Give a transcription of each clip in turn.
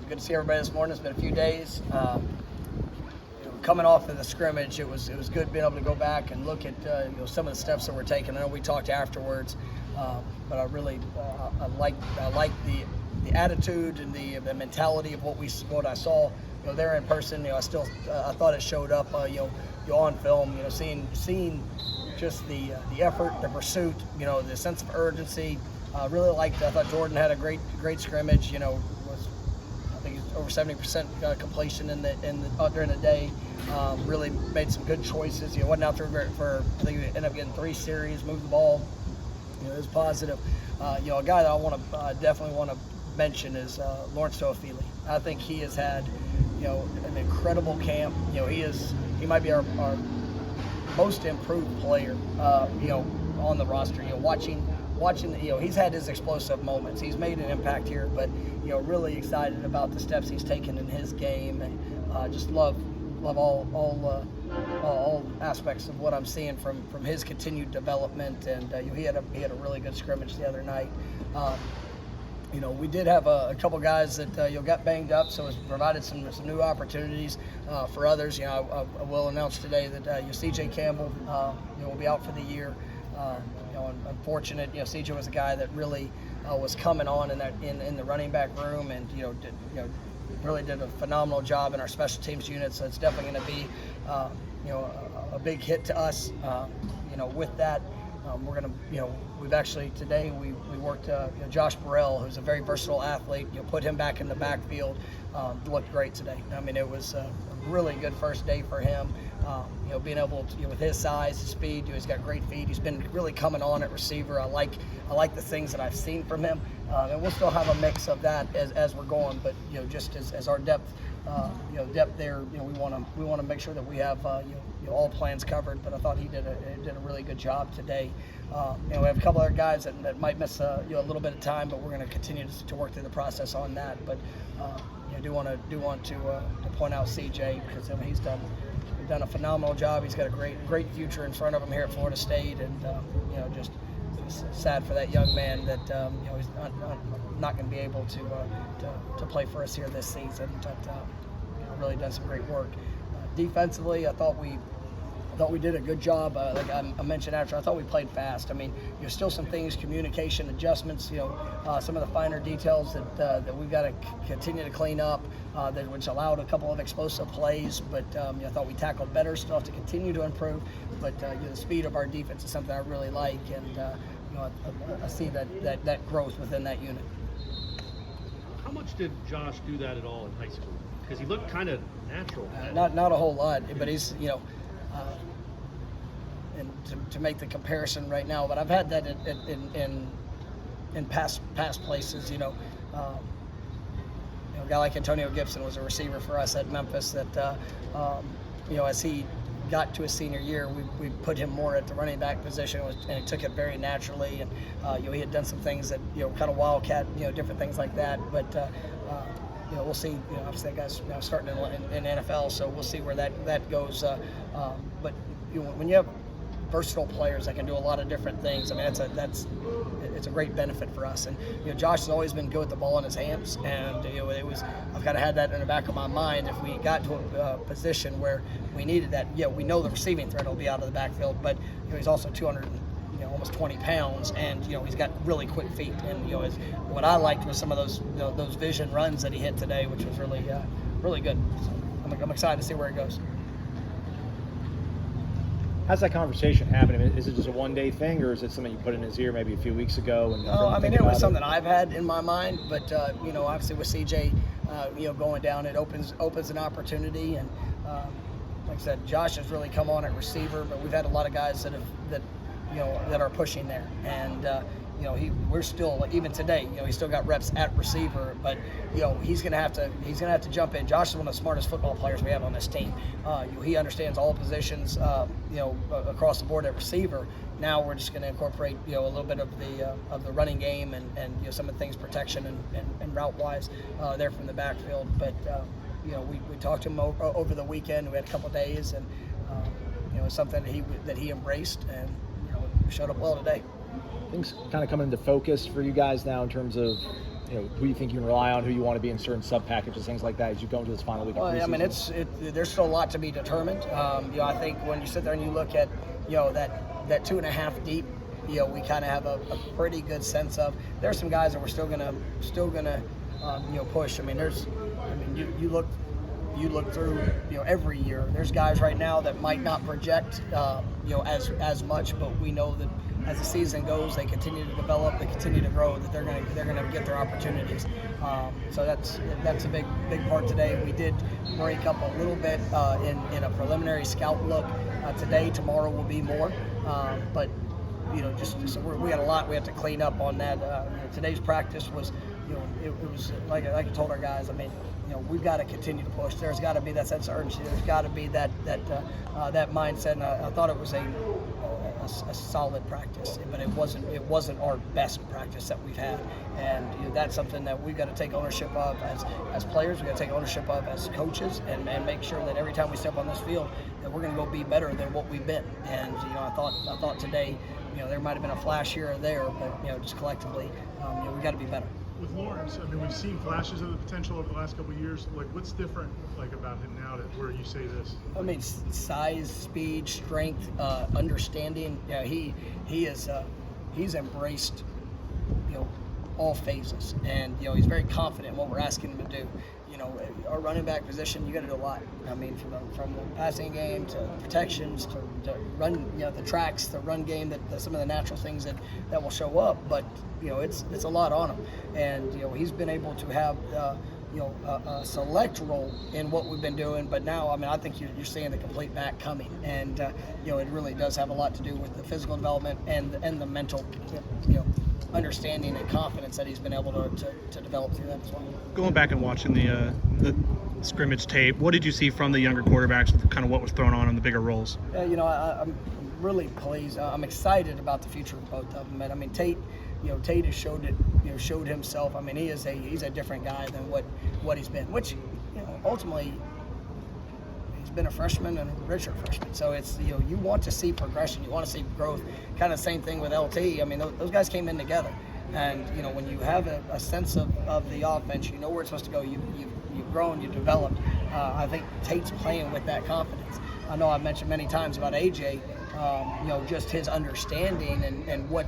Good to see everybody this morning. It's been a few days. Coming off of the scrimmage, it was good being able to go back and look at some of the steps that we're taking. I know we talked afterwards, but I really I like the attitude and the mentality of what I saw. There in person. I thought it showed up. On film. Seeing just the effort, the pursuit. The sense of urgency. I thought Jordan had a great scrimmage. I think over 70% completion during the day. Really made some good choices. Wasn't out there for I think we ended up getting 3 series, moved the ball. It was positive. A guy that I definitely want to mention is Lawrance Toafili. I think he has had an incredible camp. He might be our most improved player. On the roster. Watching. He's had his explosive moments. He's made an impact here, but really excited about the steps he's taken in his game, and just love all aspects of what I'm seeing from his continued development. And he had a really good scrimmage the other night. We did have a couple guys that got banged up, so it's provided some new opportunities for others. I will announce today that CJ Campbell will be out for the year. Unfortunate. CJ was a guy that really was coming on in the running back room, and really did a phenomenal job in our special teams unit. So it's definitely going to be a big hit to us. With that, we're going to we've actually today we worked Josh Burrell, who's a very versatile athlete. Put him back in the backfield. Looked great today. I mean, it was a really good first day for him. Being able to, with his size, his speed, he's got great feet. He's been really coming on at receiver. I like the things that I've seen from him, and we'll still have a mix of that as we're going. But just as our depth there, we want to make sure that we have all plans covered. But I thought he did a really good job today. We have a couple other guys that might miss a little bit of time, but we're going to continue to work through the process on that. But I do want to point out CJ, because he's done a phenomenal job. He's got a great future in front of him here at Florida State, and just sad for that young man that he's not going to be able to play for us here this season. But really done some great work. Defensively, I thought we did a good job. Like I mentioned after, I thought we played fast. I mean, still some things, communication adjustments, some of the finer details that we've got to continue to clean up, which allowed a couple of explosive plays. But I thought we tackled better, still have to continue to improve. But the speed of our defense is something I really like, and I see that growth within that unit. How much did Josh do that at all in high school? Because he looked kind of natural. Not a whole lot, but he's and to make the comparison right now, but I've had that in past places. A guy like Antonio Gibson was a receiver for us at Memphis. That as he got to his senior year, we put him more at the running back position, and he took it very naturally. And he had done some things that kind of wildcat, different things like that. But we'll see. Obviously that guy's now starting in NFL, so we'll see where that goes. But when you have versatile players that can do a lot of different things, I mean, it's a great benefit for us. And Josh has always been good with the ball in his hands, and I've kind of had that in the back of my mind. If we got to a position where we needed that, we know the receiving threat will be out of the backfield, but he's also 200. Almost 20 pounds, and he's got really quick feet. And what I liked was some of those vision runs that he hit today, which was really good. So I'm excited to see where it goes. How's that conversation happening? Is it just a one-day thing, or is it something you put in his ear maybe a few weeks ago? It was something I've had in my mind, but obviously with CJ, going down, it opens an opportunity. And like I said, Josh has really come on at receiver, but we've had a lot of guys that are pushing there, and we're still, even today, he's still got reps at receiver, but he's gonna have to jump in. Josh is one of the smartest football players we have on this team. He understands all positions, across the board at receiver. Now we're just gonna incorporate a little bit of the running game and some of the things, protection and route wise there from the backfield. But we talked to him over the weekend. We had a couple of days, and it's something that he embraced, and showed up well today. Things kind of coming into focus for you guys now in terms of who you think you can rely on, who you want to be in certain sub packages, things like that, as you go into this final week of preseason? Well, I mean, there's still a lot to be determined. I think when you sit there and you look at, that 2.5 deep, we kind of have a pretty good sense of. There's some guys that we're still gonna push. I mean, you look through every year. There's guys right now that might not project as much, but we know that as the season goes, they continue to develop, they continue to grow, that they're gonna get their opportunities. So that's a big part today. We did break up a little bit in a preliminary scout look today. Tomorrow will be more, but so we got a lot we have to clean up on that. Today's practice was, it was like I told our guys. I mean, we've got to continue to push. There's got to be that sense of urgency. There's got to be that mindset. And I thought it was a solid practice, but it wasn't our best practice that we've had. And that's something that we've got to take ownership of as players. We've got to take ownership of as coaches, and make sure that every time we step on this field, that we're going to go be better than what we've been. And I thought today, there might have been a flash here or there, but just collectively, we got to be better. With Lawrence, I mean, we've seen flashes of the potential over the last couple of years. Like, what's different, about him now where you say this? I mean, size, speed, strength, understanding. He's embraced, all phases, and he's very confident in what we're asking him to do. Our running back position, you got to do a lot. I mean, from the passing game to protections to run, the tracks, the run game, that some of the natural things that will show up. But it's a lot on him, and he's been able to have a select role in what we've been doing. But now, I mean, I think you're seeing the complete back coming, and it really does have a lot to do with the physical development and the mental, understanding and confidence that he's been able to develop through that as well. Going back and watching the scrimmage tape, what did you see from the younger quarterbacks with kind of what was thrown on in the bigger roles? I'm really pleased. I'm excited about the future of both of them. And I mean, Tate has showed himself. I mean, he's a different guy than what he's been, which ultimately he's been a freshman and a redshirt freshman. So it's you want to see progression, you want to see growth. Kind of same thing with LT. I mean, those guys came in together, and when you have a sense of the offense, you know where it's supposed to go. You've grown, you've developed. I think Tate's playing with that confidence. I know I've mentioned many times about AJ. Just his understanding and what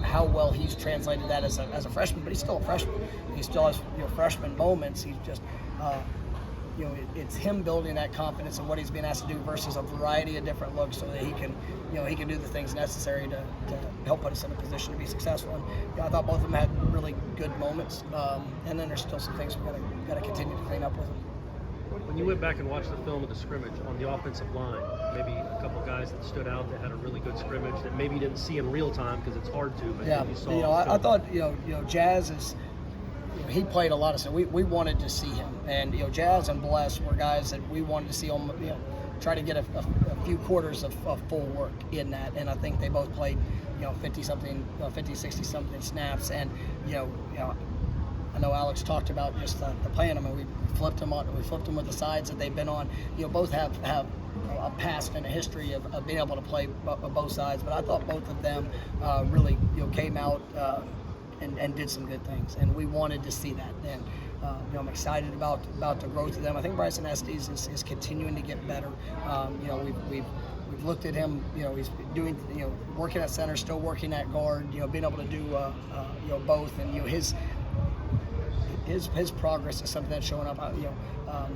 how well he's translated that as a freshman, but he's still a freshman. He still has freshman moments. He's just it's him building that confidence in what he's being asked to do versus a variety of different looks, so that he can do the things necessary to help put us in a position to be successful. And I thought both of them had really good moments, and then there's still some things we've got to continue to clean up with them. When you went back and watched the film of the scrimmage on the offensive line, maybe a couple of guys that stood out that had a really good scrimmage that maybe you didn't see in real time because it's hard to, but you saw. I thought Jazz is. He played a lot of stuff. We wanted to see him, and Jazz and Bless were guys that we wanted to see him. Try to get a few quarters of full work in that, and I think they both played 50-something, 60-something snaps, and I know Alex talked about just the playing them, and we flipped them with the sides that they've been on. Both have a past and a history of being able to play both sides, but I thought both of them really came out and did some good things, and we wanted to see that. And I'm excited about the growth of them. I think Bryson Estes is continuing to get better. We've looked at him. He's doing working at center, still working at guard. Being able to do both, and his progress is something that's showing up.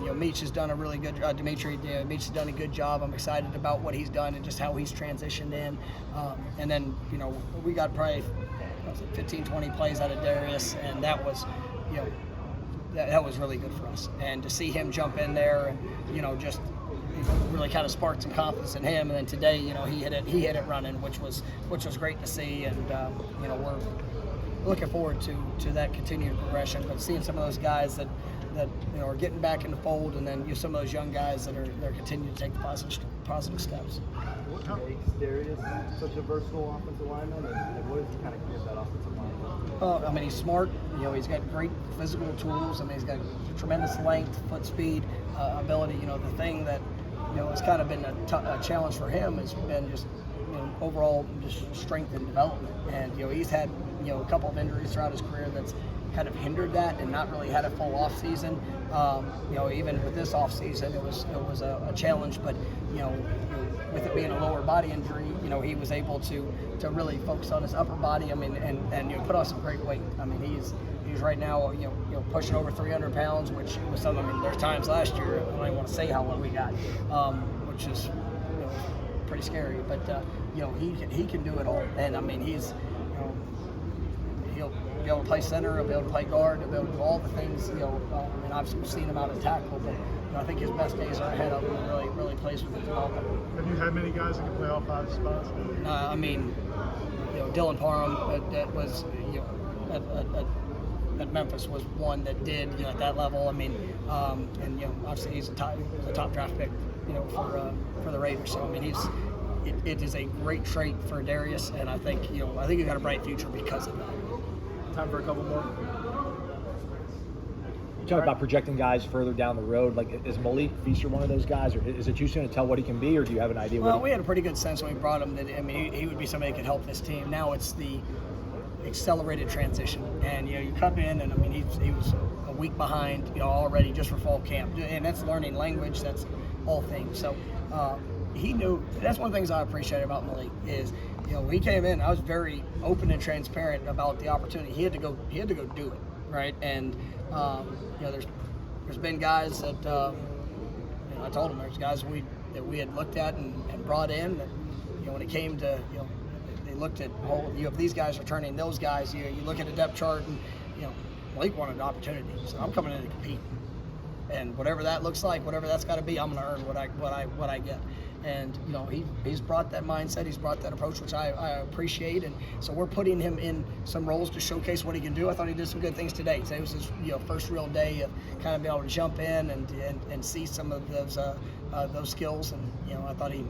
Meach has done a really good job. Meach has done a good job. I'm excited about what he's done and just how he's transitioned in. And then we got probably 15, 20 plays out of Darius, and that was that was really good for us. And to see him jump in there and just really kind of sparked some confidence in him. And then today, he hit it running, which was great to see. And we're looking forward to that continued progression. But seeing some of those guys that are getting back in the fold, and then some of those young guys that are continuing to take the positive steps. What makes Darius such a versatile offensive lineman, and what does he kind of give that offensive lineman? Well, I mean, he's smart. He's got great physical tools. I mean, he's got tremendous length, foot speed, ability. The thing that has kind of been a challenge for him has been just overall just strength and development. And he's had a couple of injuries throughout his career that's kind of hindered that and not really had a full off season. You know, even with this off season, it was a challenge. But you know, with it being a lower body injury, you know, he was able to really focus on his upper body. I mean, and you know, put on some great weight. I mean, he's right now, you know, pushing over 300 pounds, which was something. I mean, there's times last year I don't even want to say how low we got, which is, you know, pretty scary. But you know, he can do it all, and I mean, he's, you know, he'll be able to play center, he'll be able to play guard, he'll be able to do all the things. You know, I mean, I've seen him out of tackle, but you know, I think his best days are ahead of him. And really plays with the development. Have you had many guys that can play all 5 spots? I mean, you know, Dylan Parham that was, you know, at Memphis was one that did, you know, at that level. I mean, and you know, obviously he's a top draft pick, you know, for the Raiders. So I mean, it is a great trait for Darius, and I think he's got a bright future because of that. Time for a couple more. You talk about projecting guys further down the road. Like, is Malik Feaster one of those guys, or is it too soon to tell what he can be, or do you have an idea? Well, we had a pretty good sense when we brought him that, I mean, he would be somebody that could help this team. Now it's the accelerated transition, and you know, you come in, and I mean, he was a week behind, you know, already just for fall camp, and that's learning language, that's all things. So he knew. That's one of the things I appreciate about Malik is, you know, he came in, I was very open and transparent about the opportunity. He had to go do it, right? And you know, there's been guys that, you know, I told him there's guys that we had looked at and brought in that, you know, when it came to, you know, they looked at, oh, you know, if these guys are turning those guys, you know, you look at a depth chart, and you know, Malik wanted an opportunity, so I'm coming in to compete, and whatever that looks like, whatever that's got to be, I'm going to earn what I get. And you know, he's brought that mindset, he's brought that approach, which I appreciate, and so we're putting him in some roles to showcase what he can do. I thought he did some good things today. Today was his, you know, first real day of kind of being able to jump in and see some of those skills, and you know, I thought he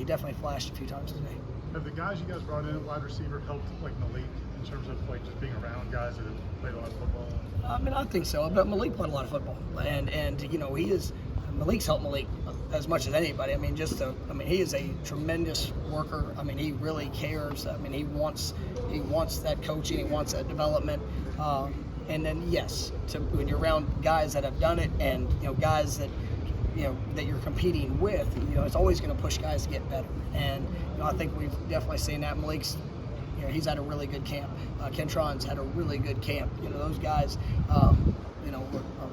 definitely flashed a few times today. Have the guys you guys brought in at wide receiver helped like Malik in terms of like just being around guys that have played a lot of football? I mean, I think so, but Malik played a lot of football, and you know, Malik's helped Malik as much as anybody. I mean, he is a tremendous worker. I mean, he really cares. I mean, he wants that coaching, he wants that development. And then yes, when you're around guys that have done it, and you know, guys that, you know, that you're competing with, you know, it's always going to push guys to get better. And you know, I think we've definitely seen that. Malik's, you know, he's had a really good camp. Kentron's had a really good camp. You know, those guys, you know,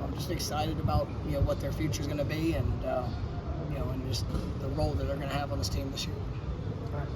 I'm just excited about, you know, what their future is going to be, and you know, and just the role that they're going to have on this team this year.